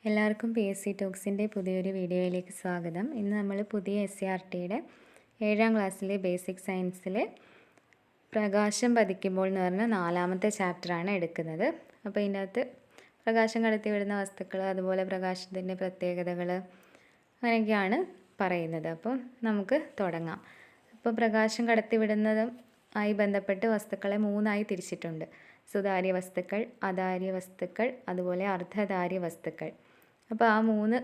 എല്ലാവർക്കും PSC ടോക്സിൻ്റെ പുതിയൊരു വീഡിയോയിലേക്ക് സ്വാഗതം. ഇന്ന് നമ്മൾ പുതിയ SCERTയുടെ 7ാം ക്ലാസ്സിലെ ബേസിക് സയൻസിലെ പ്രകാശം പതിക്കുമ്പോൾ എന്ന് പറഞ്ഞ 4ാമത്തെ ചാപ്റ്ററാണ് എടുക്കുന്നത്. അപ്പോൾ ഇതിനകത്ത് പ്രകാശം കടത്തിവിടുന്ന വസ്തുക്കൾ, അതുപോലെ പ്രകാശത്തിൻ്റെ പ്രത്യേകതകൾ അങ്ങനെയൊക്കെയാണ് പറയുന്നത്. അപ്പോൾ നമുക്ക് തുടങ്ങാം. അപ്പോൾ പ്രകാശം കടത്തിവിടുന്നതും ആയി ബന്ധപ്പെട്ട് വസ്തുക്കളെ 3ആയി തിരിച്ചിട്ടുണ്ട്. സുതാര്യ വസ്തുക്കൾ, അതാര്യ വസ്തുക്കൾ, അതുപോലെ അർദ്ധധാര്യ വസ്തുക്കൾ. അപ്പോൾ ആ 3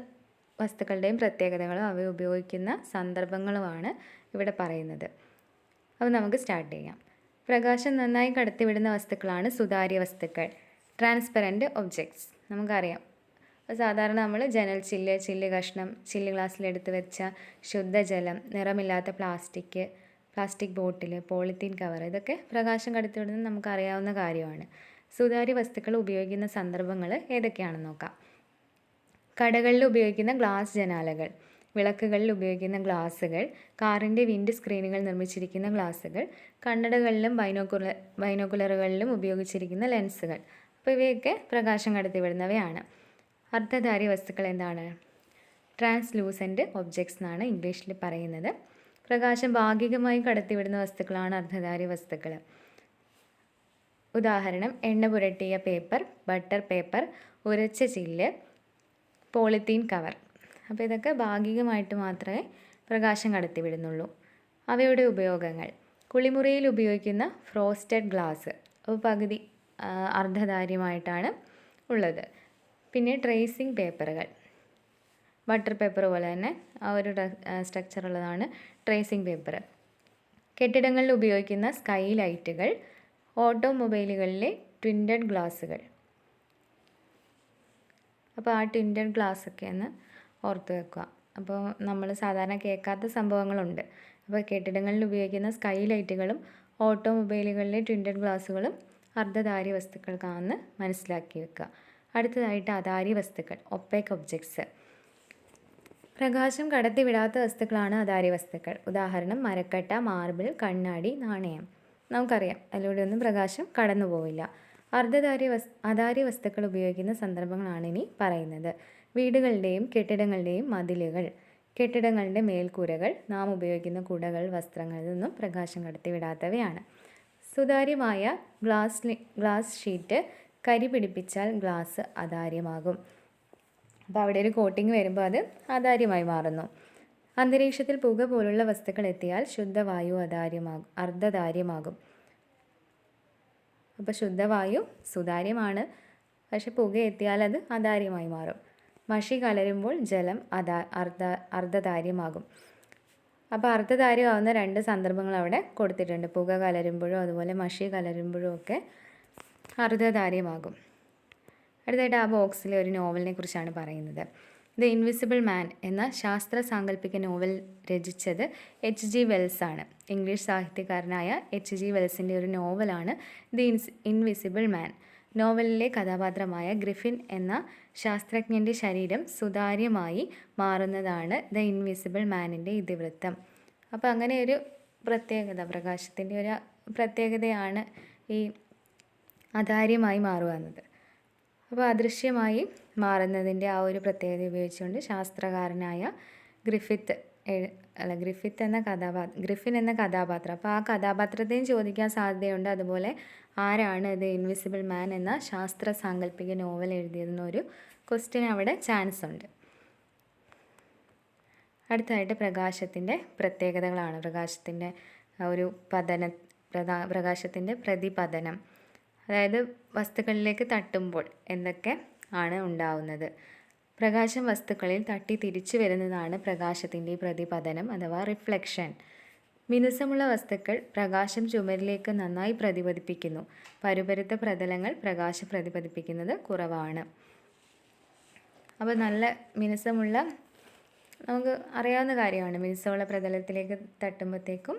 വസ്തുക്കളുടെയും പ്രത്യേകതകളും അവ ഉപയോഗിക്കുന്ന സന്ദർഭങ്ങളുമാണ് ഇവിടെ പറയുന്നത്. അപ്പോൾ നമുക്ക് സ്റ്റാർട്ട് ചെയ്യാം. പ്രകാശം നന്നായി കടത്തിവിടുന്ന വസ്തുക്കളാണ് സുതാര്യ വസ്തുക്കൾ, ട്രാൻസ്പെറൻറ്റ് ഒബ്ജക്ട്സ്. നമുക്കറിയാം, സാധാരണ നമ്മൾ ജനൽ ചില്ല്, ചില്ല് കഷ്ണം, ചില്ല് ഗ്ലാസ്സിലെടുത്ത് വെച്ച ശുദ്ധജലം, നിറമില്ലാത്ത പ്ലാസ്റ്റിക് ബോട്ടിൽ, പോളിത്തീൻ കവർ, ഇതൊക്കെ പ്രകാശം കടത്തിവിടുന്നത് നമുക്കറിയാവുന്ന കാര്യമാണ്. സുതാര്യ വസ്തുക്കൾ ഉപയോഗിക്കുന്ന സന്ദർഭങ്ങൾ ഏതൊക്കെയാണെന്ന് നോക്കാം. കടകളിൽ ഉപയോഗിക്കുന്ന ഗ്ലാസ് ജനാലകൾ, വിളക്കുകളിൽ ഉപയോഗിക്കുന്ന ഗ്ലാസുകൾ, കാറിൻ്റെ വിൻഡ് സ്ക്രീനുകൾ നിർമ്മിച്ചിരിക്കുന്ന ഗ്ലാസുകൾ, കണ്ണടകളിലും ബൈനോക്കുലറുകളിലും ഉപയോഗിച്ചിരിക്കുന്ന ലെൻസുകൾ. അപ്പോൾ ഇവയൊക്കെ പ്രകാശം കടത്തിവിടുന്നവയാണ്. അർദ്ധധാര്യ വസ്തുക്കൾ എന്താണ്? ട്രാൻസ്ലൂസൻറ്റ് ഒബ്ജക്ട്സ് എന്നാണ് ഇംഗ്ലീഷിൽ പറയുന്നത്. പ്രകാശം ഭാഗികമായി കടത്തിവിടുന്ന വസ്തുക്കളാണ് അർദ്ധധാര്യ വസ്തുക്കൾ. ഉദാഹരണം: എണ്ണ പുരട്ടിയ പേപ്പർ, ബട്ടർ പേപ്പർ, ഉരച്ച ചില്ല്, പോളിത്തീൻ കവർ. അപ്പോൾ ഇതൊക്കെ ഭാഗികമായിട്ട് മാത്രമേ പ്രകാശം കടത്തിവിടുന്നുള്ളൂ. അവയുടെ ഉപയോഗങ്ങൾ: കുളിമുറിയിൽ ഉപയോഗിക്കുന്ന ഫ്രോസ്റ്റഡ് ഗ്ലാസ്, അപ്പോൾ പകുതി അർദ്ധധാര്യമായിട്ടാണ് ഉള്ളത്. പിന്നെ ട്രേസിംഗ് പേപ്പറുകൾ, ബട്ടർ പേപ്പർ പോലെ തന്നെ ആ ഒരു സ്ട്രക്ചർ ഉള്ളതാണ് ട്രേസിംഗ് പേപ്പർ. കെട്ടിടങ്ങളിൽ ഉപയോഗിക്കുന്ന സ്കൈ ലൈറ്റുകൾ, ഓട്ടോമൊബൈലുകളിലെ ട്വിൻറ്റഡ് ഗ്ലാസുകൾ. അപ്പോൾ ആ ട്വിൻറ്റഡ് ഗ്ലാസ്സൊക്കെ ഒന്ന് ഓർത്ത് വെക്കുക. അപ്പോൾ നമ്മൾ സാധാരണ കേൾക്കാത്ത സംഭവങ്ങളുണ്ട്. അപ്പോൾ കെട്ടിടങ്ങളിൽ ഉപയോഗിക്കുന്ന സ്കൈ ലൈറ്റുകളും ഓട്ടോമൊബൈലുകളിലെ ട്വിൻറ്റഡ് ഗ്ലാസുകളും അർദ്ധധാര്യ വസ്തുക്കൾക്കാണെന്ന് മനസ്സിലാക്കി വെക്കുക. അടുത്തതായിട്ട് അധാര്യ വസ്തുക്കൾ, ഒപ്പേക്ക് ഒബ്ജക്ട്സ്. പ്രകാശം കടത്തിവിടാത്ത വസ്തുക്കളാണ് അധാര്യ വസ്തുക്കൾ. ഉദാഹരണം: മരക്കട്ട, മാർബിൾ, കണ്ണാടി, നാണയം. നമുക്കറിയാം, അതിലൂടെ ഒന്നും പ്രകാശം കടന്നു പോവില്ല. അധാര്യ വസ്തുക്കൾ ഉപയോഗിക്കുന്ന സന്ദർഭങ്ങളാണ് ഇനി പറയുന്നത്. വീടുകളുടെയും കെട്ടിടങ്ങളുടെയും മതിലുകൾ, കെട്ടിടങ്ങളുടെ മേൽക്കൂരകൾ, നാം ഉപയോഗിക്കുന്ന കുടകൾ, വസ്ത്രങ്ങൾ, ഇതൊന്നും പ്രകാശം കടത്തിവിടാത്തവയാണ്. സുതാര്യമായ ഗ്ലാസ് ഷീറ്റ് കരി പിടിപ്പിച്ചാൽ ഗ്ലാസ് അധാര്യമാകും. അപ്പോൾ അവിടെ ഒരു കോട്ടിങ് വരുമ്പോൾ അത് അധാര്യമായി മാറുന്നു. അന്തരീക്ഷത്തിൽ പുക പോലുള്ള വസ്തുക്കൾ എത്തിയാൽ ശുദ്ധവായു അർദ്ധധാര്യമാകും. അപ്പോൾ ശുദ്ധവായു സുതാര്യമാണ്, പക്ഷെ പുക എത്തിയാൽ അത് അധാര്യമായി മാറും. മഷി കലരുമ്പോൾ ജലം അർദ്ധധാര്യമാകും. അപ്പോൾ അർദ്ധധാര്യമാവുന്ന 2 സന്ദർഭങ്ങൾ അവിടെ കൊടുത്തിട്ടുണ്ട്. പുക കലരുമ്പോഴും അതുപോലെ മഷി കലരുമ്പോഴും ഒക്കെ അർദ്ധധാര്യമാകും. അടുത്തായിട്ട് ആ ബോക്സിലെ ഒരു നോവലിനെ കുറിച്ചാണ് പറയുന്നത്. ദ ഇൻവിസിബിൾ മാൻ എന്ന ശാസ്ത്ര സാങ്കല്പിക നോവൽ രചിച്ചത് H.G. വെൽസ് ആണ്. English സാഹിത്യകാരനായ H.G. വെൽസിൻ്റെ ഒരു നോവലാണ് ദി ഇൻവിസിബിൾ മാൻ. നോവലിലെ കഥാപാത്രമായ ഗ്രിഫിൻ എന്ന ശാസ്ത്രജ്ഞൻ്റെ ശരീരം സുതാര്യമായി മാറുന്നതാണ് ദ ഇൻവിസിബിൾ മാനിൻ്റെ ഇതിവൃത്തം. അപ്പോൾ അങ്ങനെ ഒരു പ്രത്യേകത, പ്രകാശത്തിൻ്റെ ഒരു പ്രത്യേകതയാണ് ഈ അധാര്യമായി മാറുക എന്നത്. അപ്പോൾ അദൃശ്യമായി മാറുന്നതിൻ്റെ ആ ഒരു പ്രത്യേകത ഉപയോഗിച്ചുകൊണ്ട് ശാസ്ത്രകാരനായ ഗ്രിഫിൻ എന്ന കഥാപാത്രം, അപ്പോൾ ആ കഥാപാത്രത്തെയും ചോദിക്കാൻ സാധ്യതയുണ്ട്. അതുപോലെ ആരാണ് ഇത് ഇൻവിസിബിൾ മാൻ എന്ന ശാസ്ത്ര സാങ്കല്പിക നോവൽ എഴുതിയതെന്നൊരു ക്വസ്റ്റ്യൻ അവിടെ ചാൻസ് ഉണ്ട്. അടുത്തതായിട്ട് പ്രകാശത്തിൻ്റെ പ്രത്യേകതകളാണ്. പ്രകാശത്തിൻ്റെ ഒരു പ്രകാശത്തിൻ്റെ പ്രതിപതനം, അതായത് വസ്തുക്കളിലേക്ക് തട്ടുമ്പോൾ എന്തൊക്കെ ആണ് ഉണ്ടാവുന്നത്. പ്രകാശം വസ്തുക്കളിൽ തട്ടി തിരിച്ചു വരുന്നതാണ് പ്രകാശത്തിൻ്റെ പ്രതിപതനം അഥവാ റിഫ്ലക്ഷൻ. മിനുസമുള്ള വസ്തുക്കൾ പ്രകാശം ചുമരിലേക്ക് നന്നായി പ്രതിപതിപ്പിക്കുന്നു. പരുപരുത്ത പ്രതലങ്ങൾ പ്രകാശം പ്രതിപതിപ്പിക്കുന്നത് കുറവാണ്. അപ്പോൾ നല്ല മിനുസമുള്ള, നമുക്ക് അറിയാവുന്ന കാര്യമാണ്, മിനുസമുള്ള പ്രതലത്തിലേക്ക് തട്ടുമ്പോഴത്തേക്കും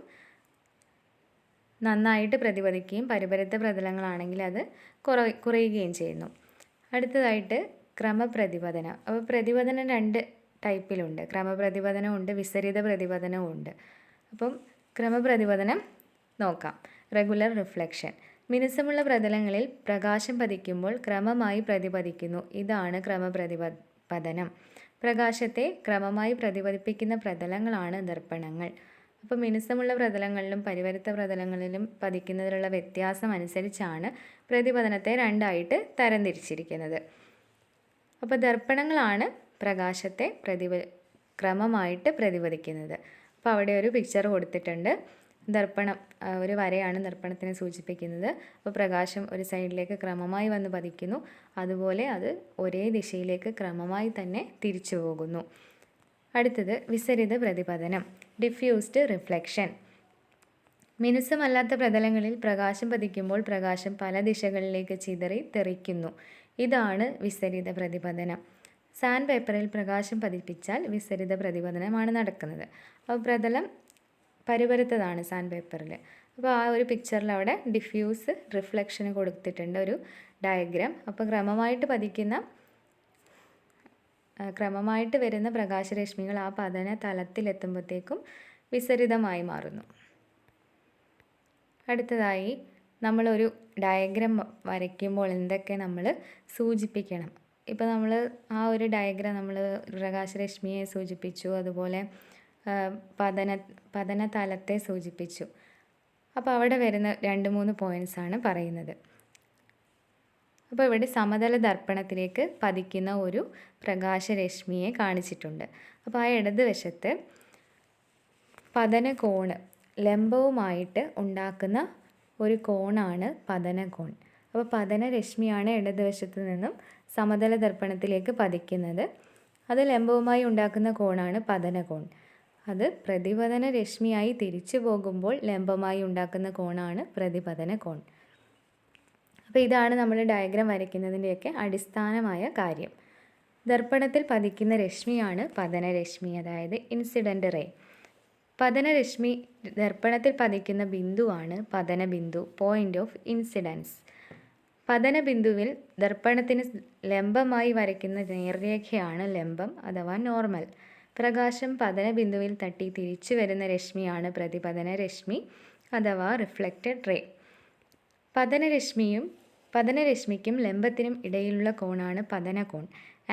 നന്നായിട്ട് പ്രതിപദിക്കുകയും പരുപരുത്ത പ്രതലങ്ങളാണെങ്കിൽ അത് കുറയുകയും ചെയ്യുന്നു. അടുത്തതായിട്ട് ക്രമപ്രതിപതനം. അപ്പോൾ പ്രതിപതനം 2 ടൈപ്പിലുണ്ട്. ക്രമപ്രതിപതനമുണ്ട്, വിസരിത പ്രതിപതനമുണ്ട്. അപ്പം ക്രമപ്രതിപതനം നോക്കാം. Regular reflection. മിനുസമുള്ള പ്രതലങ്ങളിൽ പ്രകാശം പതിക്കുമ്പോൾ ക്രമമായി പ്രതിപദിക്കുന്നു. ഇതാണ് പതനം. പ്രകാശത്തെ ക്രമമായി പ്രതിഫലിപ്പിക്കുന്ന പ്രതലങ്ങളാണ് ദർപ്പണങ്ങൾ. അപ്പോൾ മിനുസമുള്ള പ്രതലങ്ങളിലും പരിവരുത്ത പ്രതലങ്ങളിലും പതിക്കുന്നതിലുള്ള വ്യത്യാസം അനുസരിച്ചാണ് പ്രതിപതനത്തെ രണ്ടായിട്ട് തരംതിരിച്ചിരിക്കുന്നത്. അപ്പോൾ ദർപ്പണങ്ങളാണ് പ്രകാശത്തെ ക്രമമായിട്ട് പ്രതിഫലിക്കുന്നത്. അപ്പോൾ അവിടെ ഒരു പിക്ചർ കൊടുത്തിട്ടുണ്ട്. ദർപ്പണം ഒരു വരയാണ് ദർപ്പണത്തിനെ സൂചിപ്പിക്കുന്നത്. അപ്പോൾ പ്രകാശം ഒരു സൈഡിലേക്ക് ക്രമമായി വന്ന് പതിക്കുന്നു, അതുപോലെ അത് ഒരേ ദിശയിലേക്ക് ക്രമമായി തന്നെ തിരിച്ചു പോകുന്നു. അടുത്തത് വിസരിത പ്രതിപതനം, ഡിഫ്യൂസ്ഡ് റിഫ്ലക്ഷൻ. മിനുസമല്ലാത്ത പ്രതലങ്ങളിൽ പ്രകാശം പതിക്കുമ്പോൾ പ്രകാശം പല ദിശകളിലേക്ക് ചിതറി തെറിക്കുന്നു. ഇതാണ് വിസരിത പ്രതിപതനം. സാൻഡ് പേപ്പറിൽ പ്രകാശം പതിപ്പിച്ചാൽ വിസരിത പ്രതിപതനമാണ് നടക്കുന്നത്. അപ്പോൾ പ്രതലം പരിവരുത്തതാണ് സാൻഡ് പേപ്പറിൽ. അപ്പോൾ ആ ഒരു പിക്ചറിൽ അവിടെ ഡിഫ്യൂസ് റിഫ്ലക്ഷന് കൊടുത്തിട്ടുണ്ട് ഒരു ഡയഗ്രാം. അപ്പോൾ ക്രമമായിട്ട് വരുന്ന പ്രകാശരശ്മികൾ ആ പതന തലത്തിലെത്തുമ്പോഴത്തേക്കും വിസരിതമായി മാറുന്നു. അടുത്തതായി നമ്മളൊരു ഡയഗ്രാം വരയ്ക്കുമ്പോൾ എന്തൊക്കെ നമ്മൾ സൂചിപ്പിക്കണം. ഇപ്പോൾ നമ്മൾ ആ ഒരു ഡയഗ്രാം നമ്മൾ പ്രകാശരശ്മിയെ സൂചിപ്പിച്ചു, അതുപോലെ പതന തലത്തെ സൂചിപ്പിച്ചു. അപ്പോൾ അവിടെ വരുന്ന 2-3 പോയിൻറ്റ്സാണ് പറയുന്നത്. അപ്പോൾ ഇവിടെ സമതല ദർപ്പണത്തിലേക്ക് പതിക്കുന്ന ഒരു പ്രകാശരശ്മിയെ കാണിച്ചിട്ടുണ്ട്. അപ്പോൾ ആ ഇടതുവശത്ത് പതനകോണ് ലംബവുമായിട്ട് ഉണ്ടാക്കുന്ന ഒരു കോണാണ് പതനകോൺ. അപ്പോൾ പതനരശ്മിയാണ് ഇടതുവശത്ത് നിന്നും സമതല ദർപ്പണത്തിലേക്ക് പതിക്കുന്നത്. അത് ലംബവുമായി ഉണ്ടാക്കുന്ന കോണാണ് പതനകോൺ. അത് പ്രതിപതന രശ്മിയായി തിരിച്ചു പോകുമ്പോൾ ലംബമായി ഉണ്ടാക്കുന്ന കോണാണ് പ്രതിപതന കോൺ. അപ്പോൾ ഇതാണ് നമ്മൾ ഡയഗ്രാം വരയ്ക്കുന്നതിൻ്റെയൊക്കെ അടിസ്ഥാനമായ കാര്യം. ദർപ്പണത്തിൽ പതിക്കുന്ന രശ്മിയാണ് പതനരശ്മി, അതായത് ഇൻസിഡൻ്റ് റേ. പതനരശ്മി ദർപ്പണത്തിൽ പതിക്കുന്ന ബിന്ദുവാണ് പതനബിന്ദു, പോയിൻ്റ് ഓഫ് ഇൻസിഡൻസ്. പതനബിന്ദുവിൽ ദർപ്പണത്തിന് ലംബമായി വരയ്ക്കുന്ന നേർരേഖയാണ് ലംബം അഥവാ നോർമൽ. പ്രകാശം പതനബിന്ദുവിൽ തട്ടി തിരിച്ചു വരുന്ന രശ്മിയാണ് പ്രതിപതന രശ്മി അഥവാ റിഫ്ലക്റ്റഡ് റേ. പതനരശ്മിക്കും ലംബത്തിനും ഇടയിലുള്ള കോണാണ് പതനകോൺ,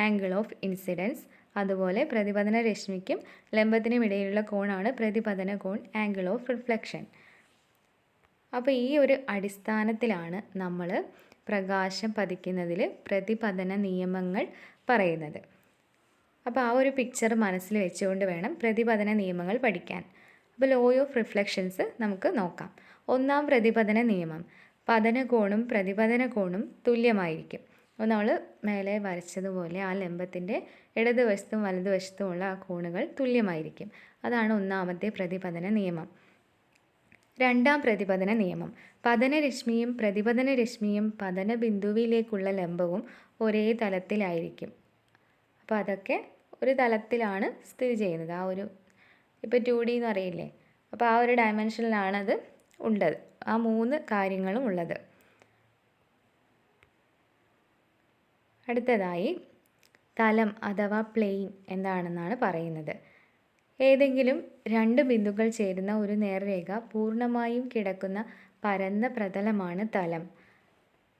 ആംഗിൾ ഓഫ് ഇൻസിഡൻസ്. അതുപോലെ പ്രതിപതന രശ്മിക്കും ലംബത്തിനും ഇടയിലുള്ള കോണാണ് പ്രതിപതന കോൺ, ആംഗിൾ ഓഫ് റിഫ്ലക്ഷൻ. അപ്പോൾ ഈ ഒരു അടിസ്ഥാനത്തിലാണ് നമ്മൾ പ്രകാശം പതിക്കുന്നതിൽ പ്രതിപതന നിയമങ്ങൾ പറയുന്നത്. അപ്പോൾ ആ ഒരു പിക്ചർ മനസ്സിൽ വെച്ചുകൊണ്ട് വേണം പ്രതിപതന നിയമങ്ങൾ പഠിക്കാൻ. അപ്പോൾ ലോ ഓഫ് റിഫ്ലക്ഷൻസ് നമുക്ക് നോക്കാം. ഒന്നാം പ്രതിപതന നിയമം, പതനകോണും പ്രതിപതന കോണും തുല്യമായിരിക്കും. അപ്പോൾ നമ്മൾ മേലെ വരച്ചതുപോലെ ആ ലംബത്തിൻ്റെ ഇടതുവശത്തും വലതുവശത്തുമുള്ള ആ കോണുകൾ തുല്യമായിരിക്കും. അതാണ് ഒന്നാമത്തെ പ്രതിപതന നിയമം. രണ്ടാം പ്രതിപതന നിയമം, പതനരശ്മിയും പ്രതിപതന രശ്മിയും പതന ബിന്ദുവിലേക്കുള്ള ലംബവും ഒരേ തലത്തിലായിരിക്കും. അപ്പോൾ അതൊക്കെ ഒരു തലത്തിലാണ് സ്ഥിതി ചെയ്യുന്നത്. ആ ഒരു ഇപ്പോൾ 2D എന്ന് അറിയില്ലേ, അപ്പോൾ ആ ഒരു ഡയമെൻഷനിലാണത് ഉള്ളത്, ആ 3 കാര്യങ്ങളും ഉള്ളത്. അടുത്തതായി തലം അഥവാ പ്ലെയിൻ എന്താണെന്നാണ് പറയുന്നത്. ഏതെങ്കിലും 2 ബിന്ദുക്കൾ ചേരുന്ന ഒരു നേർരേഖ പൂർണ്ണമായും കിടക്കുന്ന പരന്ന പ്രതലമാണ് തലം.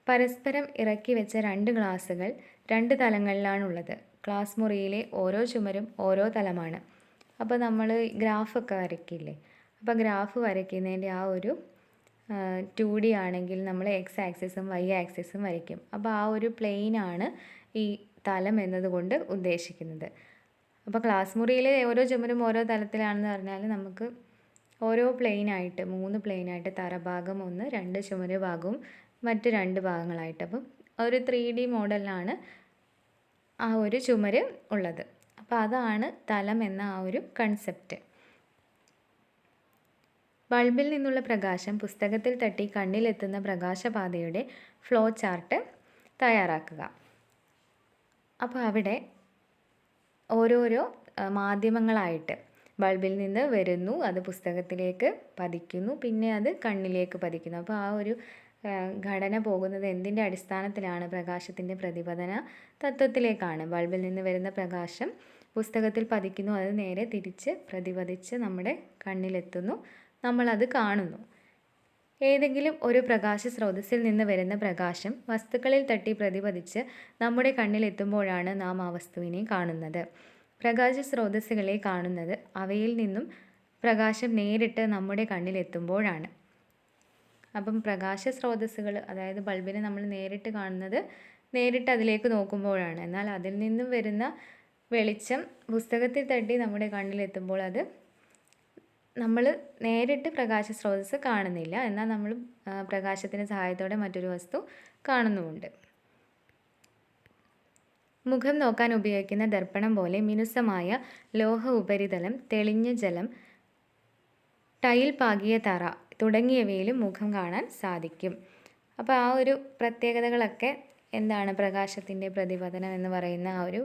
പരസ്പരം ഇറക്കി വെച്ച 2 ഗ്ലാസുകൾ 2 തലങ്ങളിലാണുള്ളത്. ക്ലാസ് മുറിയിലെ ഓരോ ചുമരും ഓരോ തലമാണ്. അപ്പോൾ നമ്മൾ ഗ്രാഫൊക്കെ വരയ്ക്കില്ലേ, അപ്പോൾ ഗ്രാഫ് വരയ്ക്കുന്നതിൻ്റെ ആ ഒരു 2D ആണെങ്കിൽ നമ്മൾ എക്സ് ആക്സിസും വൈ ആക്സിസും വരയ്ക്കും. അപ്പോൾ ആ ഒരു പ്ലെയിനാണ് ഈ തലം എന്നതുകൊണ്ട് ഉദ്ദേശിക്കുന്നത്. അപ്പോൾ ക്ലാസ് മുറിയിലെ ഓരോ ചുമരും ഓരോ തലത്തിലാണെന്ന് പറഞ്ഞാൽ നമുക്ക് ഓരോ പ്ലെയിനായിട്ട് 3 പ്ലെയിനായിട്ട് തറഭാഗം 1, 2 ചുമര് ഭാഗവും മറ്റ് 2 ഭാഗങ്ങളായിട്ട്, അപ്പം ഒരു 3D മോഡലിലാണ് ആ ഒരു ചുമര് ഉള്ളത്. അപ്പോൾ അതാണ് തലം എന്ന ആ ഒരു കൺസെപ്റ്റ്. ബൾബിൽ നിന്നുള്ള പ്രകാശം പുസ്തകത്തിൽ തട്ടി കണ്ണിലെത്തുന്ന പ്രകാശപാതയുടെ ഫ്ലോ ചാർട്ട് തയ്യാറാക്കുക. അപ്പോൾ അവിടെ ഓരോരോ മാധ്യമങ്ങളായിട്ട് ബൾബിൽ നിന്ന് വരുന്നു, അത് പുസ്തകത്തിലേക്ക് പതിക്കുന്നു, പിന്നെ അത് കണ്ണിലേക്ക് പതിക്കുന്നു. അപ്പോൾ ആ ഒരു ഘടന പോകുന്നത് എന്തിൻ്റെ അടിസ്ഥാനത്തിലാണ്? പ്രകാശത്തിൻ്റെ പ്രതിപതന തത്വത്തിലേക്കാണ്. ബൾബിൽ നിന്ന് വരുന്ന പ്രകാശം പുസ്തകത്തിൽ പതിക്കുന്നു, അത് നേരെ തിരിച്ച് പ്രതിപതിച്ച് നമ്മുടെ കണ്ണിലെത്തുന്നു, നമ്മളത് കാണുന്നു. ഏതെങ്കിലും ഒരു പ്രകാശ സ്രോതസ്സിൽ നിന്ന് വരുന്ന പ്രകാശം വസ്തുക്കളിൽ തട്ടി പ്രതിപതിച്ച് നമ്മുടെ കണ്ണിലെത്തുമ്പോഴാണ് നാം ആ വസ്തുവിനെ കാണുന്നത്. പ്രകാശ സ്രോതസ്സുകളെ കാണുന്നത് അവയിൽ നിന്നും പ്രകാശം നേരിട്ട് നമ്മുടെ കണ്ണിലെത്തുമ്പോഴാണ്. അപ്പം പ്രകാശ സ്രോതസ്സുകൾ, അതായത് ബൾബിനെ നമ്മൾ നേരിട്ട് കാണുന്നത് നേരിട്ട് അതിലേക്ക് നോക്കുമ്പോഴാണ്. എന്നാൽ അതിൽ നിന്നും വരുന്ന വെളിച്ചം പുസ്തകത്തിൽ തട്ടി നമ്മുടെ കണ്ണിലെത്തുമ്പോൾ അത് നമ്മൾ നേരിട്ട് പ്രകാശ സ്രോതസ്സ് കാണുന്നില്ല, എന്നാൽ നമ്മൾ പ്രകാശത്തിൻ്റെ സഹായത്തോടെ മറ്റൊരു വസ്തു കാണുന്നുമുണ്ട്. മുഖം നോക്കാൻ ഉപയോഗിക്കുന്ന ദർപ്പണം പോലെ മിനുസമായ ലോഹ ഉപരിതലം, തെളിഞ്ഞ ജലം, ടൈൽ പാകിയ തറ തുടങ്ങിയവയിലും മുഖം കാണാൻ സാധിക്കും. അപ്പോൾ ആ ഒരു പ്രത്യേകതകളൊക്കെ എന്താണ്, പ്രകാശത്തിൻ്റെ പ്രതിപതനം എന്ന് പറയുന്ന ആ ഒരു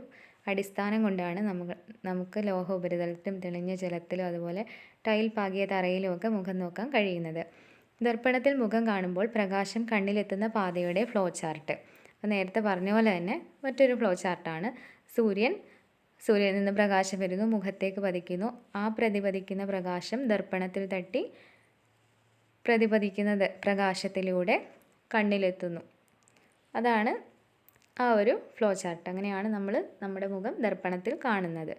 അടിസ്ഥാനം കൊണ്ടാണ് നമുക്ക് ലോഹ ഉപരിതലത്തിലും തെളിഞ്ഞ ജലത്തിലും അതുപോലെ ടൈൽ പാകിയ തറയിലും ഒക്കെ മുഖം നോക്കാൻ കഴിയുന്നത്. ദർപ്പണത്തിൽ മുഖം കാണുമ്പോൾ പ്രകാശം കണ്ണിലെത്തുന്ന പാതയുടെ ഫ്ലോ ചാർട്ട്. അപ്പോൾ നേരത്തെ പറഞ്ഞ പോലെ തന്നെ മറ്റൊരു ഫ്ലോ ചാർട്ടാണ്. സൂര്യനിൽ നിന്ന് പ്രകാശം വരുന്നു, മുഖത്തേക്ക് പതിക്കുന്നു. ആ പ്രതിപതിക്കുന്ന പ്രകാശം ദർപ്പണത്തിൽ തട്ടി പ്രതിപതിക്കുന്നത് പ്രകാശത്തിലൂടെ കണ്ണിലെത്തുന്നു. അതാണ് ആ ഒരു ഫ്ലോ ചാർട്ട്. അങ്ങനെയാണ് നമ്മൾ നമ്മുടെ മുഖം ദർപ്പണത്തിൽ കാണുന്നത്.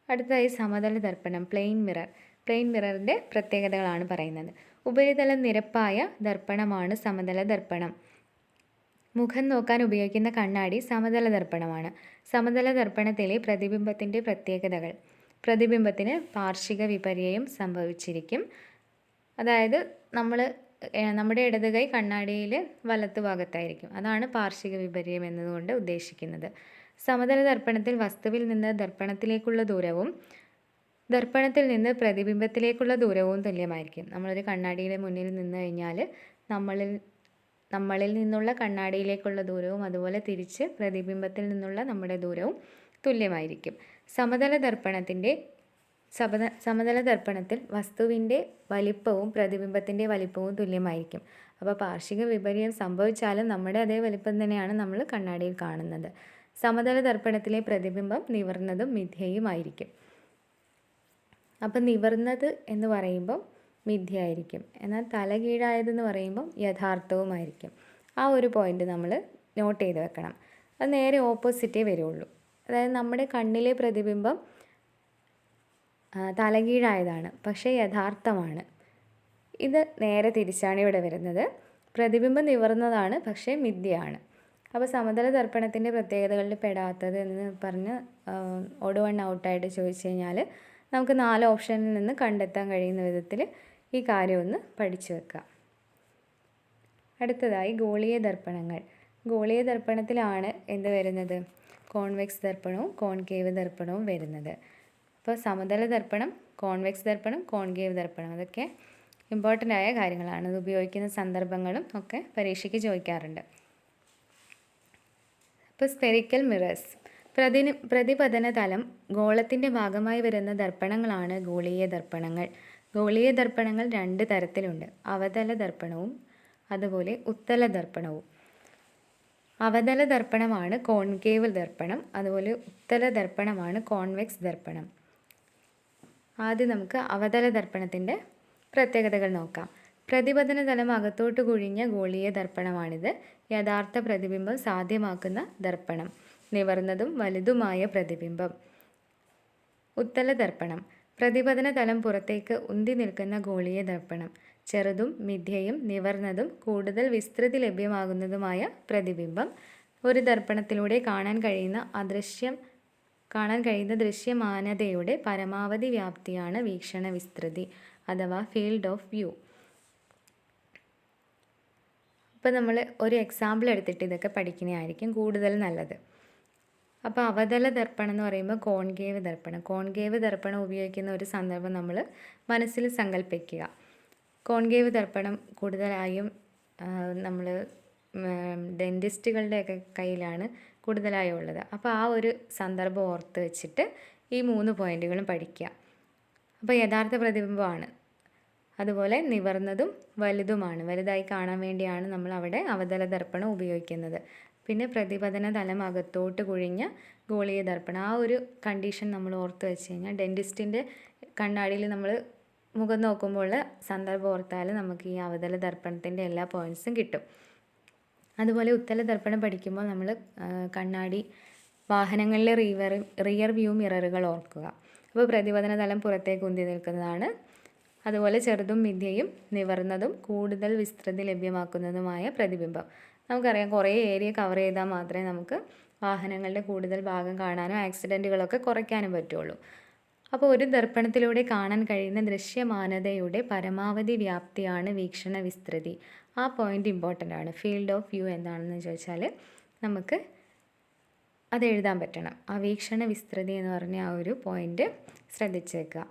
അടുത്തതായി സമതല ദർപ്പണം, പ്ലെയിൻ മിറർ. പ്ലെയിൻ മിററിൻ്റെ പ്രത്യേകതകളാണ് പറയുന്നത്. ഉപരിതലം നിരപ്പായ ദർപ്പണമാണ് സമതല ദർപ്പണം. മുഖം നോക്കാൻ ഉപയോഗിക്കുന്ന കണ്ണാടി സമതല ദർപ്പണമാണ്. സമതല ദർപ്പണത്തിലെ പ്രതിബിംബത്തിൻ്റെ പ്രത്യേകതകൾ. പ്രതിബിംബത്തിന് പാർശ്വിക വിപര്യം സംഭവിച്ചിരിക്കും. അതായത് നമ്മുടെ ഇടത് കൈ കണ്ണാടിയിൽ വലത്ത് ഭാഗത്തായിരിക്കും. അതാണ് പാർശ്വിക വിപര്യം എന്നതുകൊണ്ട് ഉദ്ദേശിക്കുന്നത്. സമതല ദർപ്പണത്തിൽ വസ്തുവിൽ നിന്ന് ദർപ്പണത്തിലേക്കുള്ള ദൂരവും ദർപ്പണത്തിൽ നിന്ന് പ്രതിബിംബത്തിലേക്കുള്ള ദൂരവും തുല്യമായിരിക്കും. നമ്മളൊരു കണ്ണാടിയുടെ മുന്നിൽ നിന്ന് കഴിഞ്ഞാൽ നമ്മളിൽ നിന്നുള്ള കണ്ണാടിയിലേക്കുള്ള ദൂരവും അതുപോലെ തിരിച്ച് പ്രതിബിംബത്തിൽ നിന്നുള്ള നമ്മുടെ ദൂരവും തുല്യമായിരിക്കും. സമതല ദർപ്പണത്തിൽ വസ്തുവിൻ്റെ വലിപ്പവും പ്രതിബിംബത്തിൻ്റെ വലിപ്പവും തുല്യമായിരിക്കും. അപ്പോൾ പാർശ്വിക വിപര്യം സംഭവിച്ചാലും നമ്മുടെ അതേ വലിപ്പം തന്നെയാണ് നമ്മൾ കണ്ണാടിയിൽ കാണുന്നത്. സമതല ദർപ്പണത്തിലെ പ്രതിബിംബം നിവർന്നതും മിഥ്യയുമായിരിക്കും. അപ്പം നിവർന്നത് എന്ന് പറയുമ്പം മിഥ്യയായിരിക്കും, എന്നാൽ തലകീഴായതെന്ന് പറയുമ്പം യഥാർത്ഥവുമായിരിക്കും. ആ ഒരു പോയിന്റ് നമ്മൾ നോട്ട് ചെയ്ത് വെക്കണം. അത് നേരെ ഓപ്പോസിറ്റേ വരുള്ളൂ. അതായത് നമ്മുടെ കണ്ണിലെ പ്രതിബിംബം തലകീഴായതാണ്, പക്ഷേ യഥാർത്ഥമാണ്. ഇത് നേരെ തിരിച്ചാണ് ഇവിടെ വരുന്നത്. പ്രതിബിംബം നിവർന്നതാണ്, പക്ഷേ മിഥ്യയാണ്. അപ്പോൾ സമതല ദർപ്പണത്തിൻ്റെ പ്രത്യേകതകളിൽ പെടാത്തത് എന്ന് പറഞ്ഞ് ഓഡ് വൺ ഔട്ടായിട്ട് ചോദിച്ചു കഴിഞ്ഞാൽ നമുക്ക് 4 ഓപ്ഷനിൽ നിന്ന് കണ്ടെത്താൻ കഴിയുന്ന വിധത്തിൽ ഈ കാര്യം ഒന്ന് പഠിച്ചു വെക്കാം. അടുത്തതായി ഗോളീയ ദർപ്പണങ്ങൾ. ഗോളീയ ദർപ്പണത്തിലാണ് എന്ത് വരുന്നത്, കോൺവെക്സ് ദർപ്പണവും കോൺകേവ് ദർപ്പണവും വരുന്നത്. അപ്പോൾ സമതല ദർപ്പണം, കോൺവെക്സ് ദർപ്പണം, കോൺകേവ് ദർപ്പണം, അതൊക്കെ ഇമ്പോർട്ടൻ്റ് ആയ കാര്യങ്ങളാണ്. അത് ഉപയോഗിക്കുന്ന സന്ദർഭങ്ങളും ഒക്കെ പരീക്ഷയ്ക്ക് ചോദിക്കാറുണ്ട്. ഇപ്പോൾ സ്ഫെറിക്കൽ മിറേഴ്സ്. പ്രതിപതന തലം ഗോളത്തിൻ്റെ ഭാഗമായി വരുന്ന ദർപ്പണങ്ങളാണ് ഗോളീയ ദർപ്പണങ്ങൾ. ഗോളീയ ദർപ്പണങ്ങൾ 2 തരത്തിലുണ്ട്, അവതല ദർപ്പണവും അതുപോലെ ഉത്തല ദർപ്പണവും. അവതല ദർപ്പണമാണ് കോൺകേവ് ദർപ്പണം, അതുപോലെ ഉത്തല ദർപ്പണമാണ് കോൺവെക്സ് ദർപ്പണം. ആദ്യം നമുക്ക് അവതല ദർപ്പണത്തിൻ്റെ പ്രത്യേകതകൾ നോക്കാം. പ്രതിപതന തലം അകത്തോട്ട് കുഴിഞ്ഞ ഗോളീയ ദർപ്പണമാണിത്. യഥാർത്ഥ പ്രതിബിംബം സാധ്യമാക്കുന്ന ദർപ്പണം, നിവർന്നതും വലുതുമായ പ്രതിബിംബം. ഉത്തല ദർപ്പണം, പ്രതിപതന തലം പുറത്തേക്ക് ഉന്തി നിൽക്കുന്ന ഗോളീയ ദർപ്പണം, ചെറുതും മിഥ്യയും നിവർന്നതും കൂടുതൽ വിസ്തൃതി ലഭ്യമാകുന്നതുമായ പ്രതിബിംബം. ഒരു ദർപ്പണത്തിലൂടെ കാണാൻ കഴിയുന്ന ദൃശ്യമാനതയുടെ പരമാവധി വ്യാപ്തിയാണ് വീക്ഷണ വിസ്തൃതി അഥവാ ഫീൽഡ് ഓഫ് വ്യൂ. അപ്പോൾ നമ്മൾ ഒരു എക്സാമ്പിൾ എടുത്തിട്ട് ഇതൊക്കെ പഠിക്കുന്നതായിരിക്കും കൂടുതൽ നല്ലത്. അപ്പോൾ അവതല ദർപ്പണം എന്ന് പറയുമ്പോൾ കോൺകേവ് ദർപ്പണം ഉപയോഗിക്കുന്ന ഒരു സന്ദർഭം നമ്മൾ മനസ്സിൽ സങ്കല്പിക്കുക. കോൺകേവ് ദർപ്പണം കൂടുതലായും നമ്മൾ ഡെൻറ്റിസ്റ്റുകളുടെയൊക്കെ കയ്യിലാണ് കൂടുതലായും ഉള്ളത്. അപ്പോൾ ആ ഒരു സന്ദർഭം ഓർത്ത് വെച്ചിട്ട് ഈ 3 പോയിന്റുകളും പഠിക്കുക. അപ്പോൾ യഥാർത്ഥ പ്രതിബിംബമാണ്, അതുപോലെ നിവർന്നതും വലുതുമാണ്, വലുതായി കാണാൻ വേണ്ടിയാണ് നമ്മൾ അവിടെ അവതല ദർപ്പണം ഉപയോഗിക്കുന്നത്. പിന്നെ പ്രതിപതന തലം അകത്തോട്ട് കുഴിഞ്ഞ ഗോളീയ ദർപ്പണം, ആ ഒരു കണ്ടീഷൻ നമ്മൾ ഓർത്ത് വെച്ച് കഴിഞ്ഞാൽ ഡെൻറ്റിസ്റ്റിൻ്റെ കണ്ണാടിയിൽ നമ്മൾ മുഖം നോക്കുമ്പോൾ സന്ദർഭം ഓർത്താൽ നമുക്ക് ഈ അവതല ദർപ്പണത്തിൻ്റെ എല്ലാ പോയിൻറ്റ്സും കിട്ടും. അതുപോലെ ഉത്തല ദർപ്പണം പഠിക്കുമ്പോൾ നമ്മൾ കണ്ണാടി വാഹനങ്ങളിലെ റിയർ വ്യൂ മിററുകൾ ഓർക്കുക. അപ്പോൾ പ്രതിപതന തലം പുറത്തേക്ക് ഉന്തി നിൽക്കുന്നതാണ്. അതുപോലെ ചെറുതും മിഥ്യയും നിവർന്നതും കൂടുതൽ വിസ്തൃതി ലഭ്യമാക്കുന്നതുമായ പ്രതിബിംബം. നമുക്കറിയാം കുറേ ഏരിയ കവർ ചെയ്താൽ മാത്രമേ നമുക്ക് വാഹനങ്ങളുടെ കൂടുതൽ ഭാഗം കാണാനും ആക്സിഡൻറ്റുകളൊക്കെ കുറയ്ക്കാനും പറ്റുള്ളൂ. അപ്പോൾ ഒരു ദർപ്പണത്തിലൂടെ കാണാൻ കഴിയുന്ന ദൃശ്യമാനതയുടെ പരമാവധി വ്യാപ്തിയാണ് വീക്ഷണ വിസ്തൃതി. ആ പോയിൻ്റ് ഇമ്പോർട്ടൻ്റ് ആണ്. ഫീൽഡ് ഓഫ് വ്യൂ എന്താണെന്ന് ചോദിച്ചാൽ നമുക്ക് അത് എഴുതാൻ പറ്റണം. ആ വീക്ഷണ വിസ്തൃതി എന്ന് പറഞ്ഞ ആ ഒരു പോയിൻ്റ് ശ്രദ്ധിച്ചേക്കുക.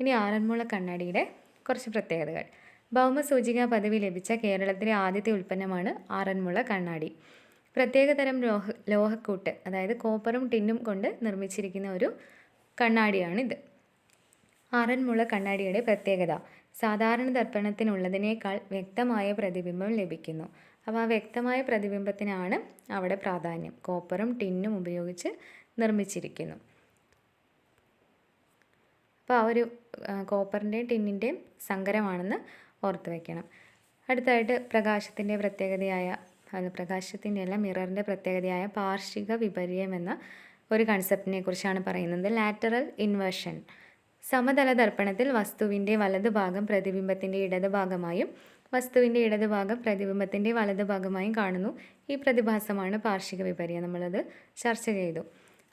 ഇനി ആറന്മുള കണ്ണാടിയുടെ കുറച്ച് പ്രത്യേകതകൾ. ഭൗമസൂചിക പദവി ലഭിച്ച കേരളത്തിലെ ആദ്യത്തെ ഉൽപ്പന്നമാണ് ആറന്മുള കണ്ണാടി. പ്രത്യേകതരം ലോഹക്കൂട്ട്, അതായത് കോപ്പറും ടിന്നും കൊണ്ട് നിർമ്മിച്ചിരിക്കുന്ന ഒരു കണ്ണാടിയാണിത്. ആറന്മുള കണ്ണാടിയുടെ പ്രത്യേകത സാധാരണ ദർപ്പണത്തിനുള്ളതിനേക്കാൾ വ്യക്തമായ പ്രതിബിംബം ലഭിക്കുന്നു. അപ്പോൾ ആ വ്യക്തമായ പ്രതിബിംബത്തിനാണ് അവിടെ പ്രാധാന്യം. കോപ്പറും ടിന്നും ഉപയോഗിച്ച് നിർമ്മിച്ചിരിക്കുന്നു. അപ്പോൾ ആ ഒരു കോപ്പറിൻ്റെയും ടിന്നിൻ്റെയും സങ്കരമാണെന്ന് ഓർത്ത് വയ്ക്കണം. അടുത്തായിട്ട് പ്രകാശത്തിൻ്റെ പ്രകാശത്തിൻ്റെ അല്ല മിററിൻ്റെ പ്രത്യേകതയായ പാർശ്വിക വിപര്യം എന്ന ഒരു കൺസെപ്റ്റിനെ കുറിച്ചാണ് പറയുന്നത്. Lateral inversion. സമതല ദർപ്പണത്തിൽ വസ്തുവിൻ്റെ വലതുഭാഗം പ്രതിബിംബത്തിൻ്റെ ഇടതുഭാഗമായും വസ്തുവിൻ്റെ ഇടതുഭാഗം പ്രതിബിംബത്തിൻ്റെ വലതുഭാഗമായും കാണുന്നു. ഈ പ്രതിഭാസമാണ് പാർശ്വിക വിപര്യം. നമ്മളത് ചർച്ച ചെയ്തു.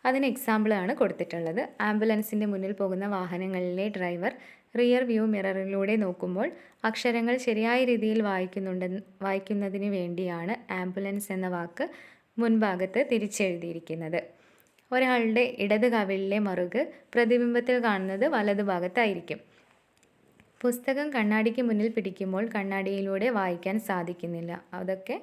അതിന് എക്സാമ്പിളാണ് കൊടുത്തിട്ടുള്ളത്. ആംബുലൻസിൻ്റെ മുന്നിൽ പോകുന്ന വാഹനങ്ങളിലെ ഡ്രൈവർ റിയർ വ്യൂ മിററിലൂടെ നോക്കുമ്പോൾ അക്ഷരങ്ങൾ ശരിയായ രീതിയിൽ വായിക്കുന്നതിന് വേണ്ടിയാണ് ആംബുലൻസ് എന്ന വാക്ക് മുൻഭാഗത്ത് തിരിച്ചെഴുതിയിരിക്കുന്നത്. ഒരാളുടെ ഇടത് കവിളിലെ മറുക് പ്രതിബിംബത്തിൽ കാണുന്നത് വലതുഭാഗത്തായിരിക്കും. പുസ്തകം കണ്ണാടിക്ക് മുന്നിൽ പിടിക്കുമ്പോൾ കണ്ണാടിയിലൂടെ വായിക്കാൻ സാധിക്കുന്നില്ല. അതൊക്കെ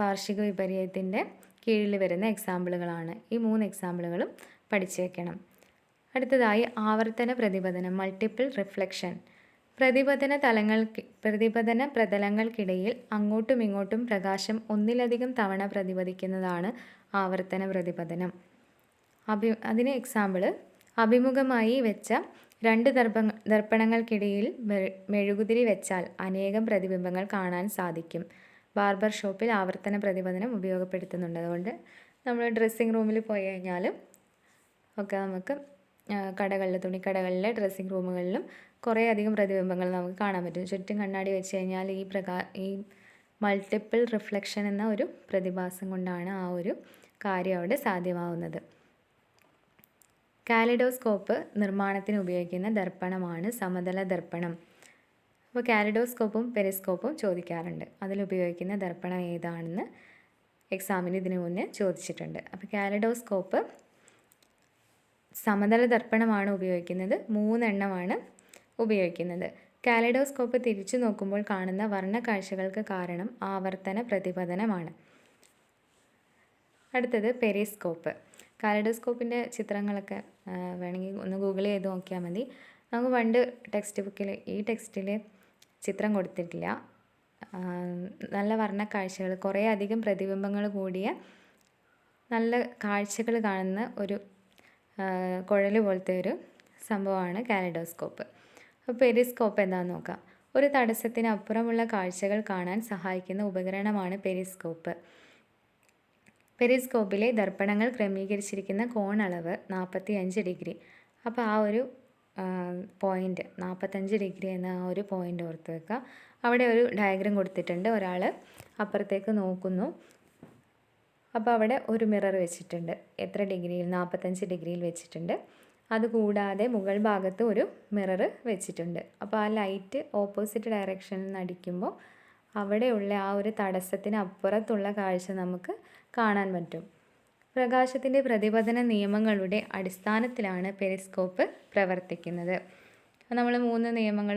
പാർശ്വിക വിപര്യത്തിൻ്റെ കീഴിൽ വരുന്ന എക്സാമ്പിളുകളാണ്. ഈ 3 എക്സാമ്പിളുകളും പഠിച്ചേക്കണം. അടുത്തതായി ആവർത്തന പ്രതിപതനം, മൾട്ടിപ്പിൾ റിഫ്ലക്ഷൻ. പ്രതിപതന പ്രതലങ്ങൾക്കിടയിൽ അങ്ങോട്ടും ഇങ്ങോട്ടും പ്രകാശം ഒന്നിലധികം തവണ പ്രതിപദിക്കുന്നതാണ് ആവർത്തന പ്രതിപതനം. അതിന് എക്സാമ്പിൾ, അഭിമുഖമായി വെച്ച 2 ദർപ്പണങ്ങൾക്കിടയിൽ മെഴുകുതിരി വെച്ചാൽ അനേകം പ്രതിബിംബങ്ങൾ കാണാൻ സാധിക്കും. ബാർബർ ഷോപ്പിൽ ആവർത്തന പ്രതിപതനം ഉപയോഗപ്പെടുത്തുന്നുണ്ട്. അതുകൊണ്ട് നമ്മൾ ഡ്രസ്സിങ് റൂമിൽ പോയി കഴിഞ്ഞാലും ഒക്കെ നമുക്ക് തുണിക്കടകളിലെ ഡ്രസ്സിങ് റൂമുകളിലും കുറേ അധികം പ്രതിബിംബങ്ങൾ നമുക്ക് കാണാൻ പറ്റും. ചുറ്റും കണ്ണാടി വെച്ച് കഴിഞ്ഞാൽ ഈ മൾട്ടിപ്പിൾ റിഫ്ലക്ഷൻ എന്ന ഒരു പ്രതിഭാസം കൊണ്ടാണ് ആ ഒരു കാര്യം അവിടെ സാധ്യമാവുന്നത്. കാലിഡോസ്കോപ്പ് നിർമ്മാണത്തിന് ഉപയോഗിക്കുന്ന ദർപ്പണമാണ് സമതല ദർപ്പണം. അപ്പോൾ കാലിഡോസ്കോപ്പും പെരിസ്കോപ്പും ചോദിക്കാറുണ്ട്. അതിലുപയോഗിക്കുന്ന ദർപ്പണം ഏതാണെന്ന് എക്സാമിന് ഇതിനു മുന്നേ ചോദിച്ചിട്ടുണ്ട്. അപ്പോൾ കാലിഡോസ്കോപ്പ് സമതല ദർപ്പണമാണ് ഉപയോഗിക്കുന്നത്. 3 എണ്ണമാണ് ഉപയോഗിക്കുന്നത്. കാലിഡോസ്കോപ്പ് തിരിച്ചു നോക്കുമ്പോൾ കാണുന്ന വർണ്ണ കാഴ്ചകൾക്ക് കാരണം ആവർത്തന പ്രതിപതനമാണ്. അടുത്തത് പെരിസ്കോപ്പ്. കാലിഡോസ്കോപ്പിൻ്റെ ചിത്രങ്ങളൊക്കെ വേണമെങ്കിൽ ഒന്ന് ഗൂഗിൾ ചെയ്ത് നോക്കിയാൽ മതി. നമുക്ക് പണ്ട് ടെക്സ്റ്റിൽ ചിത്രം കൊടുത്തിട്ടില്ല. നല്ല വർണ്ണ കാഴ്ചകൾ, കുറേ അധികം പ്രതിബിംബങ്ങൾ കൂടിയ നല്ല കാഴ്ചകൾ കാണുന്ന ഒരു കുഴൽ പോലത്തെ ഒരു സംഭവമാണ് കാലിഡോസ്കോപ്പ്. അപ്പോൾ പെരിസ്കോപ്പ് എന്താണെന്ന് നോക്കാം. ഒരു തടസ്സത്തിന് അപ്പുറമുള്ള കാഴ്ചകൾ കാണാൻ സഹായിക്കുന്ന ഉപകരണമാണ് പെരിസ്കോപ്പ്. പെരിസ്കോപ്പിലെ ദർപ്പണങ്ങൾ ക്രമീകരിച്ചിരിക്കുന്ന കോണളവ് 45 ഡിഗ്രി. അപ്പോൾ ആ ഒരു പോയിൻ്റ് 45 ഡിഗ്രി എന്ന ആ ഒരു പോയിൻ്റ് ഓർത്ത് വെക്കുക. അവിടെ ഒരു ഡയഗ്രം കൊടുത്തിട്ടുണ്ട്. ഒരാൾ അപ്പുറത്തേക്ക് നോക്കുന്നു. അപ്പോൾ അവിടെ ഒരു മിറർ വെച്ചിട്ടുണ്ട്. എത്ര ഡിഗ്രിയിൽ? 45 ഡിഗ്രിയിൽ വെച്ചിട്ടുണ്ട്. അതുകൂടാതെ മുകൾ ഭാഗത്ത് ഒരു മിറർ വെച്ചിട്ടുണ്ട്. അപ്പോൾ ആ ലൈറ്റ് ഓപ്പോസിറ്റ് ഡയറക്ഷനിൽ നിന്ന് അടിക്കുമ്പോൾ അവിടെയുള്ള ആ ഒരു തടസ്സത്തിന് അപ്പുറത്തുള്ള കാഴ്ച നമുക്ക് കാണാൻ പറ്റും. പ്രകാശത്തിൻ്റെ പ്രതിപതന നിയമങ്ങളുടെ അടിസ്ഥാനത്തിലാണ് പെരിസ്കോപ്പ് പ്രവർത്തിക്കുന്നത്. നമ്മൾ 2 നിയമങ്ങൾ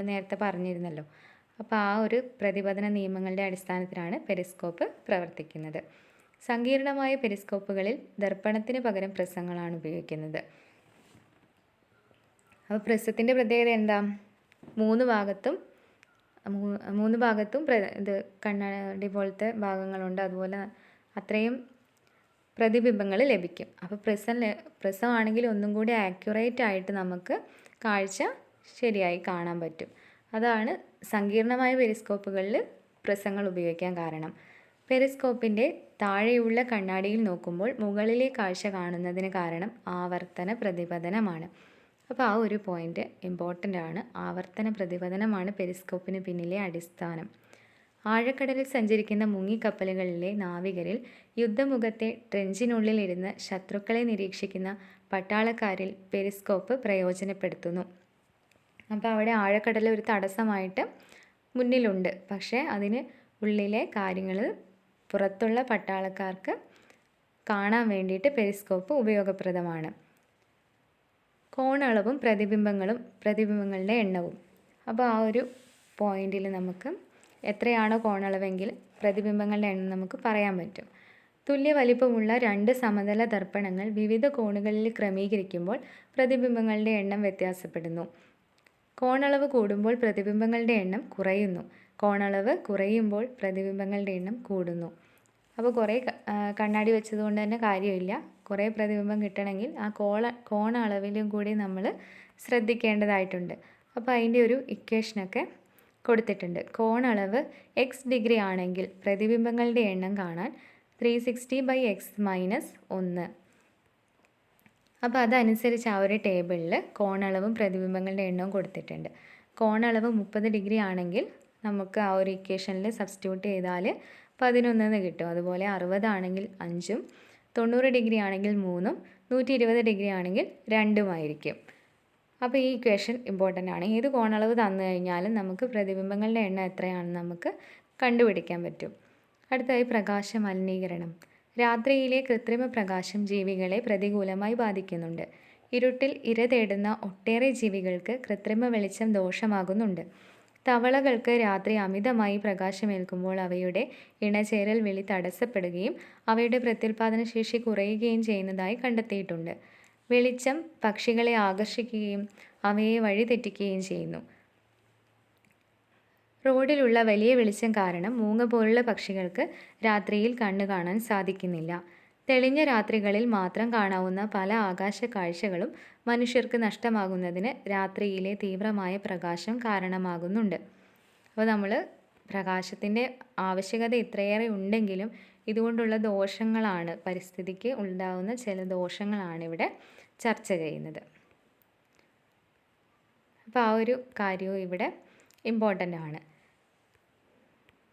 നേരത്തെ പറഞ്ഞിരുന്നല്ലോ. അപ്പോൾ ആ ഒരു പ്രതിപതന നിയമങ്ങളുടെ അടിസ്ഥാനത്തിലാണ് പെരിസ്കോപ്പ് പ്രവർത്തിക്കുന്നത്. സങ്കീർണമായ പെരിസ്കോപ്പുകളിൽ ദർപ്പണത്തിന് പകരം പ്രിസങ്ങളാണ് ഉപയോഗിക്കുന്നത്. അപ്പോൾ പ്രിസത്തിൻ്റെ പ്രത്യേകത എന്താ? 3 ഭാഗത്തും ഇത് കണ്ണാടി പോലത്തെ ഭാഗങ്ങളുണ്ട്. അതുപോലെ അത്രയും പ്രതിബിംബങ്ങൾ ലഭിക്കും. അപ്പോൾ പ്രിസമാണെങ്കിൽ ഒന്നും കൂടി ആക്യുറേറ്റ് ആയിട്ട് നമുക്ക് കാഴ്ച ശരിയായി കാണാൻ പറ്റും. അതാണ് സങ്കീർണമായ പെരിസ്കോപ്പുകളിൽ പ്രിസങ്ങൾ ഉപയോഗിക്കാൻ കാരണം. പെരിസ്കോപ്പിൻ്റെ താഴെയുള്ള കണ്ണാടിയിൽ നോക്കുമ്പോൾ മുകളിലെ കാഴ്ച കാണുന്നതിന് കാരണം ആവർത്തന പ്രതിപതനമാണ്. അപ്പോൾ ആ ഒരു പോയിൻ്റ് ഇമ്പോർട്ടൻ്റ് ആണ്. ആവർത്തന പ്രതിപതനമാണ് പെരിസ്കോപ്പിന് പിന്നിലെ അടിസ്ഥാനം. ആഴക്കടലിൽ സഞ്ചരിക്കുന്ന മുങ്ങിക്കപ്പലുകളിലെ നാവികരിൽ യുദ്ധമുഖത്തെ ട്രെഞ്ചിനുള്ളിൽ ഇരുന്ന് ശത്രുക്കളെ നിരീക്ഷിക്കുന്ന പട്ടാളക്കാരിൽ പെരിസ്കോപ്പ് പ്രയോജനപ്പെടുത്തുന്നു. അപ്പോൾ അവിടെ ആഴക്കടൽ ഒരു തടസ്സമായിട്ട് മുന്നിലുണ്ട്, പക്ഷേ അതിന് ഉള്ളിലെ കാര്യങ്ങൾ പുറത്തുള്ള പട്ടാളക്കാർക്ക് കാണാൻ വേണ്ടിയിട്ട് പെരിസ്കോപ്പ് ഉപയോഗപ്രദമാണ്. കോണളവും പ്രതിബിംബങ്ങളുടെ എണ്ണവും. അപ്പോൾ ആ ഒരു പോയിന്റിൽ നമുക്ക് എത്രയാണോ കോണളവെങ്കിൽ പ്രതിബിംബങ്ങളുടെ എണ്ണം നമുക്ക് പറയാൻ പറ്റും. തുല്യ വലിപ്പമുള്ള 2 സമതല ദർപ്പണങ്ങൾ വിവിധ കോണുകളിൽ ക്രമീകരിക്കുമ്പോൾ പ്രതിബിംബങ്ങളുടെ എണ്ണം വ്യത്യാസപ്പെടുന്നു. കോണളവ് കൂടുമ്പോൾ പ്രതിബിംബങ്ങളുടെ എണ്ണം കുറയുന്നു. കോണളവ് കുറയുമ്പോൾ പ്രതിബിംബങ്ങളുടെ എണ്ണം കൂടുന്നു. അപ്പോൾ കുറേ കണ്ണാടി വെച്ചതുകൊണ്ട് തന്നെ കാര്യമില്ല. കുറേ പ്രതിബിംബം കിട്ടണമെങ്കിൽ ആ കോണ അളവിലും കൂടി നമ്മൾ ശ്രദ്ധിക്കേണ്ടതായിട്ടുണ്ട്. അപ്പോൾ അതിൻ്റെ ഒരു ഇക്വേഷനൊക്കെ കൊടുത്തിട്ടുണ്ട്. കോണളവ് x ഡിഗ്രി ആണെങ്കിൽ പ്രതിബിംബങ്ങളുടെ എണ്ണം കാണാൻ 360/x - 1. അപ്പോൾ അതനുസരിച്ച് ആ ഒരു ടേബിളിൽ കോണളവും പ്രതിബിംബങ്ങളുടെ എണ്ണവും കൊടുത്തിട്ടുണ്ട്. കോണളവ് 30 ഡിഗ്രി ആണെങ്കിൽ നമുക്ക് ആ ഒരു ഇക്വേഷനിൽ സബ്സ്റ്റിറ്റ്യൂട്ട് ചെയ്താൽ 11 കിട്ടും. അതുപോലെ 60 ആണെങ്കിൽ 5, 90 ഡിഗ്രി ആണെങ്കിൽ 3, 120 ഡിഗ്രി ആണെങ്കിൽ 2 അപ്പോൾ ഈ ഇക്വേഷൻ ഇമ്പോർട്ടൻ്റ് ആണ്. ഏത് കോണളവ് തന്നു കഴിഞ്ഞാലും നമുക്ക് പ്രതിബിംബങ്ങളുടെ എണ്ണം എത്രയാണെന്ന് നമുക്ക് കണ്ടുപിടിക്കാൻ പറ്റും. അടുത്തതായി പ്രകാശ മലിനീകരണം. രാത്രിയിലെ കൃത്രിമ പ്രകാശം ജീവികളെ പ്രതികൂലമായി ബാധിക്കുന്നുണ്ട്. ഇരുട്ടിൽ ഇര തേടുന്ന ഒട്ടേറെ ജീവികൾക്ക് കൃത്രിമ വെളിച്ചം ദോഷമാകുന്നുണ്ട്. തവളകൾക്ക് രാത്രി അമിതമായി പ്രകാശമേൽക്കുമ്പോൾ അവയുടെ ഇണചേരൽ വിളി തടസ്സപ്പെടുകയും അവയുടെ പ്രത്യുൽപാദന ശേഷി കുറയുകയും ചെയ്യുന്നതായി കണ്ടെത്തിയിട്ടുണ്ട്. വെളിച്ചം പക്ഷികളെ ആകർഷിക്കുകയും അവയെ വഴിതെറ്റിക്കുകയും ചെയ്യുന്നു. റോഡിലുള്ള വലിയ വെളിച്ചം കാരണം മൂങ്ങ പോലുള്ള പക്ഷികൾക്ക് രാത്രിയിൽ കണ്ണു കാണാൻ സാധിക്കുന്നില്ല. തെളിഞ്ഞ രാത്രികളിൽ മാത്രം കാണാവുന്ന പല ആകാശ കാഴ്ചകളും മനുഷ്യർക്ക് നഷ്ടമാകുന്നതിന് രാത്രിയിലെ തീവ്രമായ പ്രകാശം കാരണമാകുന്നുണ്ട്. അപ്പോൾ നമ്മൾ പ്രകാശത്തിൻ്റെ ആവശ്യകത ഇത്രയേറെ ഉണ്ടെങ്കിലും ഇതുകൊണ്ടുള്ള ദോഷങ്ങളാണ്, പരിസ്ഥിതിക്ക് ഉണ്ടാകുന്ന ചില ദോഷങ്ങളാണ് ഇവിടെ ചർച്ച ചെയ്യുന്നത്. അപ്പോൾ ആ ഒരു കാര്യവും ഇവിടെ ഇമ്പോർട്ടൻ്റ് ആണ്.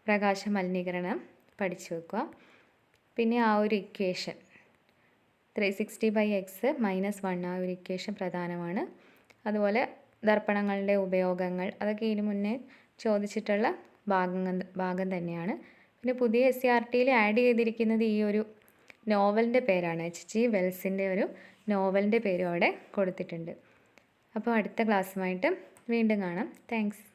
പ്രകാശ മലിനീകരണം പഠിച്ചു വെക്കുക. പിന്നെ ആ ഒരു ഇക്വേഷൻ 360/x - 1 ആ ഒരു ഇക്വേഷൻ പ്രധാനമാണ്. അതുപോലെ ദർപ്പണങ്ങളുടെ ഉപയോഗങ്ങൾ അതൊക്കെ ഇതിനു മുന്നേ ചോദിച്ചിട്ടുള്ള ഭാഗം തന്നെയാണ്. പിന്നെ പുതിയ SCERTയിൽ ആഡ് ചെയ്തിരിക്കുന്നത് ഈ ഒരു നോവലിൻ്റെ പേരാണ്. H.G. വെൽസിൻ്റെ ഒരു നോവലിൻ്റെ പേരും അവിടെ കൊടുത്തിട്ടുണ്ട്. അപ്പോൾ അടുത്ത ക്ലാസ്സുമായിട്ട് വീണ്ടും കാണാം. താങ്ക്സ്.